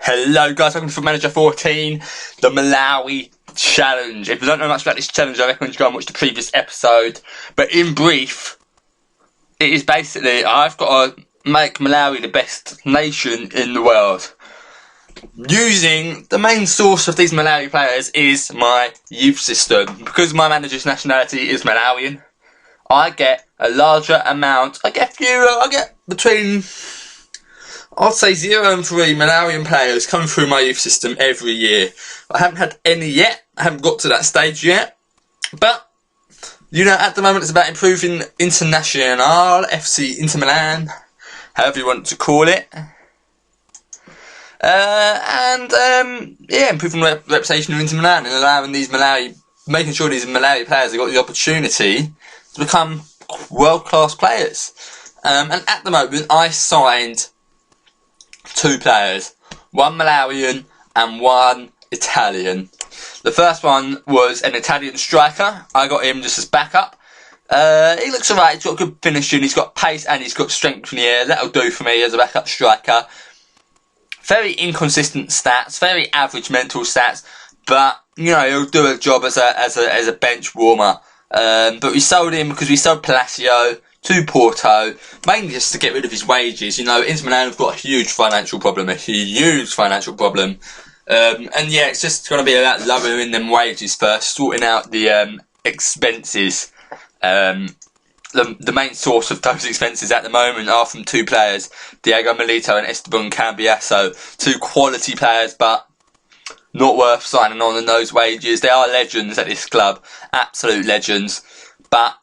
Hello guys, welcome to Manager 14, the Malawi Challenge. If you don't know much about this challenge, I recommend you go and watch the previous episode. But in brief, it is basically, I've got to make Malawi the best nation in the world. Using the main source of these Malawi players is my youth system. Because my manager's nationality is Malawian, I get a larger amount, I get between, I'd say 0 and 3 Malawian players coming through my youth system every year. I haven't had any yet, I haven't got to that stage yet, but, you know, at the moment it's about improving International, FC Inter Milan, however you want to call it. Improving the reputation of Inter Milan and allowing these making sure these Malawi players have got the opportunity to become world-class players. And at the moment, I signed 2 players, one Malawian and one Italian. The first one was an Italian striker. I got him just as backup. He looks alright, he's got good finishing, he's got pace and he's got strength in the air. That'll do for me as a backup striker. Very inconsistent stats, very average mental stats, but you know he'll do a job as a bench warmer. But we sold him because we sold Palacio to Porto, mainly just to get rid of his wages. You know, Inter Milan have got a huge financial problem. And yeah, it's just going to be about lowering them wages first, sorting out the expenses. The main source of those expenses at the moment are from 2 players, Diego Milito and Esteban Cambiasso, 2 quality players, but not worth signing on in those wages. They are legends at this club, absolute legends, but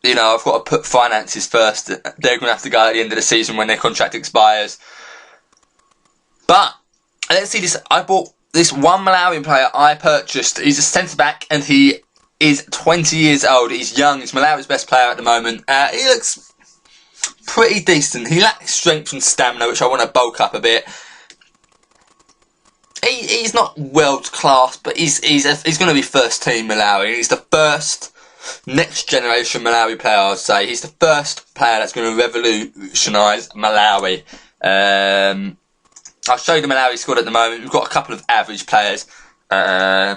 you know, I've got to put finances first. They're going to have to go at the end of the season when their contract expires. But let's see this. I bought this one Malawian player I purchased. He's a centre back and he is 20 years old. He's young. He's Malawi's best player at the moment. He looks pretty decent. He lacks strength and stamina, which I want to bulk up a bit. He's not world class, but he's going to be first team Malawi. He's the first next generation Malawi player, I'd say. He's the first player that's going to revolutionise Malawi. I'll show you the Malawi squad at the moment. We've got a couple of average players. But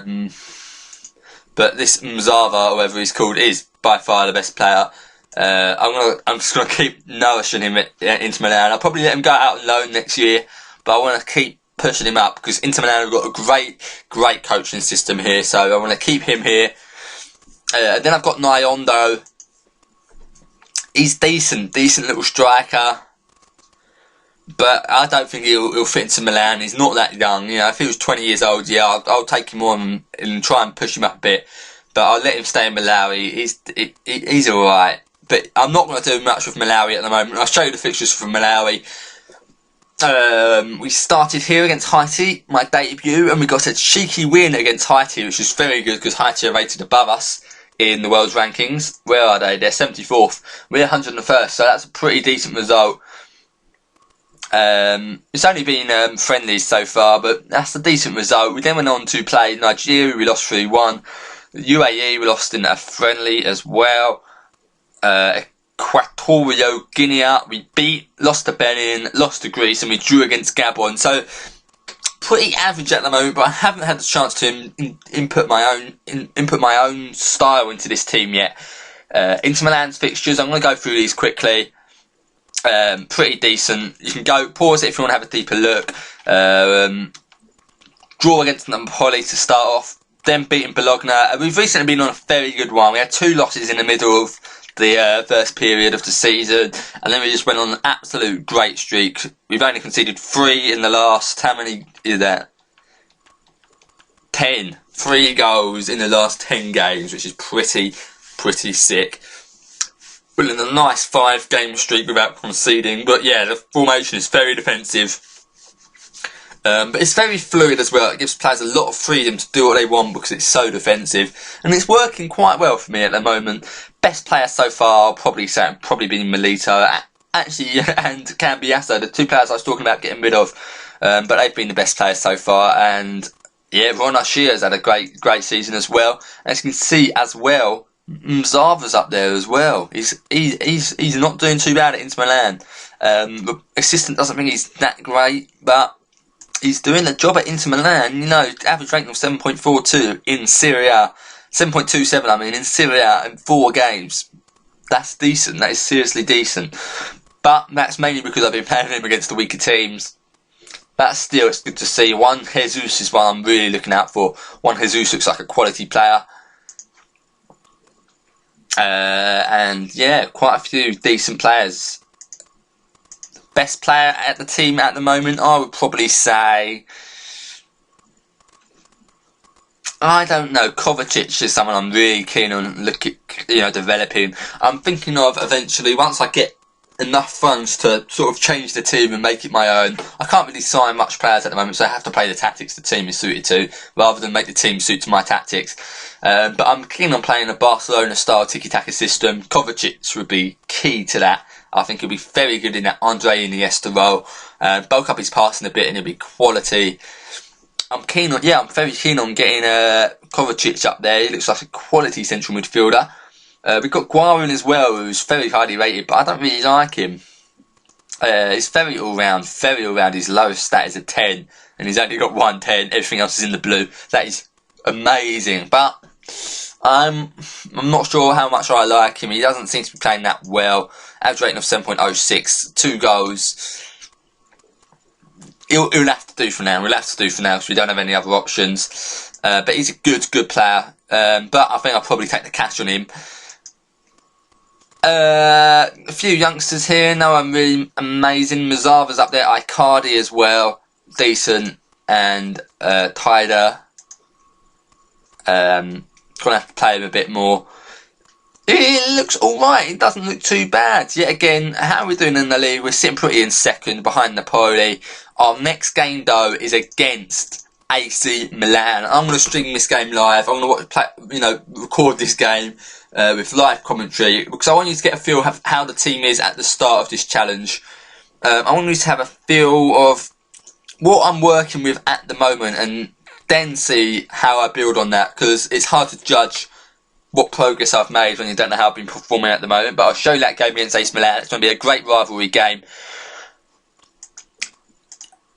this Mzava, or whatever he's called, is by far the best player. I'm just going to keep nourishing him into Milan. I'll probably let him go out on loan next year, but I want to keep pushing him up because Inter Milan have got a great coaching system here, so I want to keep him here. Then I've got Nyondo. He's decent little striker, but I don't think he'll fit into Milan. He's not that young. You know, if he was 20 years old, yeah, I'll take him on and try and push him up a bit. But I'll let him stay in Malawi. He's alright. But I'm not going to do much with Malawi at the moment. I'll show you the fixtures from Malawi. We started here against Haiti, my debut, and we got a cheeky win against Haiti, which was very good because Haiti are rated above us in the world's rankings. Where are they? They're 74th. We're 101st, so that's a pretty decent result. It's only been friendlies so far, but that's a decent result. We then went on to play Nigeria. We lost 3-1. UAE, we lost in a friendly as well. Equatorial Guinea, we lost to Benin, lost to Greece, and we drew against Gabon. So pretty average at the moment, but I haven't had the chance to input my own style into this team yet. Inter Milan's fixtures, I'm going to go through these quickly. Pretty decent. You can go pause it if you want to have a deeper look. Draw against Napoli to start off, then beating Bologna. We've recently been on a very good one. We had 2 losses in the middle of the first period of the season, and then we just went on an absolute great streak. We've only conceded 3 in the last, how many is that? 10. 3 goals in the last 10 games, which is pretty sick. We're in a nice 5-game streak without conceding, but yeah, the formation is very defensive. But it's very fluid as well. It gives players a lot of freedom to do what they want because it's so defensive, and it's working quite well for me at the moment. Best player so far, I'll probably say, been Milito, actually, and Cambiasso, the 2 players I was talking about getting rid of. But they've been the best players so far, and yeah, Ron Ashia's had a great season as well. As you can see as well, Mzava's up there as well. He's not doing too bad at Inter Milan. The assistant doesn't think he's that great, but he's doing the job at Inter Milan. You know, average rating of 7.42 in Serie A. 7.27, I mean, in Serie A in 4 games. That's decent. That is seriously decent. But that's mainly because I've been playing him against the weaker teams. But still, it's good to see. Juan Jesus is one I'm really looking out for. Juan Jesus looks like a quality player. And yeah, quite a few decent players. Best player at the team at the moment, I would probably say, I don't know, Kovacic is someone I'm really keen on developing. I'm thinking of eventually, once I get enough funds to sort of change the team and make it my own. I can't really sign much players at the moment, so I have to play the tactics the team is suited to, rather than make the team suit to my tactics. But I'm keen on playing a Barcelona-style tiki-taka system. Kovacic would be key to that. I think he'll be very good in that Andre Iniesta role. Bulk up his passing a bit and he'll be quality. I'm very keen on getting Kovacic up there. He looks like a quality central midfielder. We've got Guarin as well, who's very highly rated, but I don't really like him. He's very all-round. His lowest stat is a 10, and he's only got 1 10. Everything else is in the blue. That is amazing, but I'm not sure how much I like him. He doesn't seem to be playing that well. Average rating of 7.06, 2 goals. He'll have to do for now. We'll have to do for now because we don't have any other options. But he's a good player. But I think I'll probably take the cash on him. A few youngsters here. No one really amazing. Mazava's up there. Icardi as well. Decent. And Tyder. Gonna have to play him a bit more. It looks alright. It doesn't look too bad. Yet again, how are we doing in the league? We're sitting pretty in second behind Napoli. Our next game though is against AC Milan. I'm going to stream this game live. I'm going to record this game with live commentary because I want you to get a feel of how the team is at the start of this challenge. I want you to have a feel of what I'm working with at the moment and then see how I build on that, because it's hard to judge what progress I've made when you don't know how I've been performing at the moment. But I'll show you that game against AC Milan. It's going to be a great rivalry game.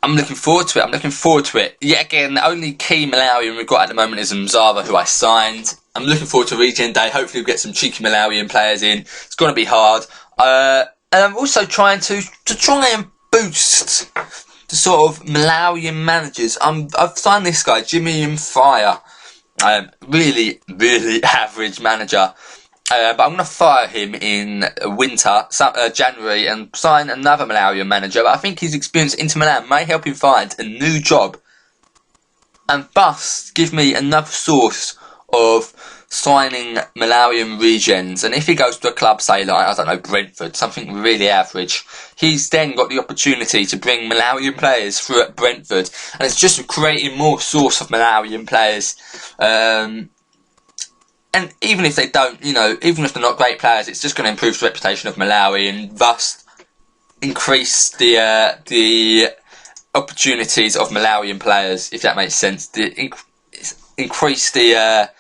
I'm looking forward to it. Yet again, the only key Malawian we've got at the moment is Mzava, who I signed. I'm looking forward to Regen Day. Hopefully we'll get some cheeky Malawian players in. It's going to be hard. And I'm also trying to try and boost the sort of Malawian managers. I've signed this guy, Jimmy Mfire. Really average manager. But I'm going to fire him in winter, January, and sign another Malawian manager. But I think his experience at Inter Milan may help him find a new job and thus give me another source of signing Malawian Regens. And if he goes to a club, say like, I don't know, Brentford, something really average, he's then got the opportunity to bring Malawian players through at Brentford. And it's just creating more source of Malawian players. And even if they don't, even if they're not great players, it's just going to improve the reputation of Malawi and thus increase the opportunities of Malawian players, if that makes sense. Increase the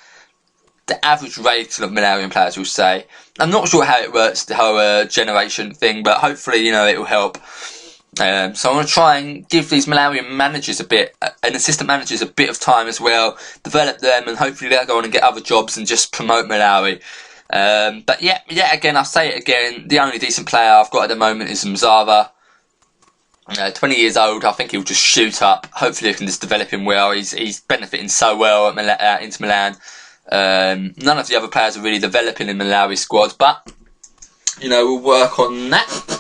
average rating of Malawian players, we'll say. I'm not sure how it works, the whole generation thing, but hopefully, it will help. So I'm going to try and give these Malawian managers and assistant managers a bit of time as well, develop them, and hopefully they'll go on and get other jobs and just promote Malawi. But yeah, again, I'll say it again, the only decent player I've got at the moment is Mzava. 20 years old, I think he'll just shoot up. Hopefully I can just develop him well. He's benefiting so well at Inter Milan. None of the other players are really developing in Malawi squad, but, we'll work on that.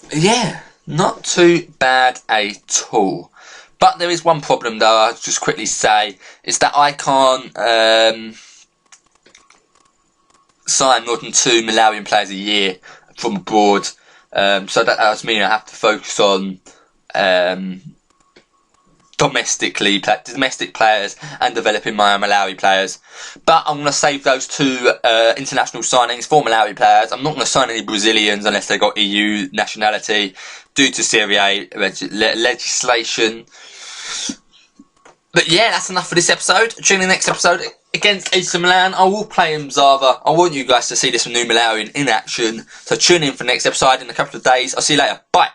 Yeah, not too bad at all. But there is one problem though, I'll just quickly say, is that I can't sign more than 2 Malawian players a year from abroad. So that means I have to focus on domestic players and developing my own Malawi players. But I'm going to save those 2 international signings for Malawi players. I'm not going to sign any Brazilians unless they've got EU nationality due to Serie A legislation. But yeah, that's enough for this episode. Tune in the next episode against AC Milan. I will play Mzava. I want you guys to see this new Malawian in action. So tune in for the next episode in a couple of days. I'll see you later. Bye.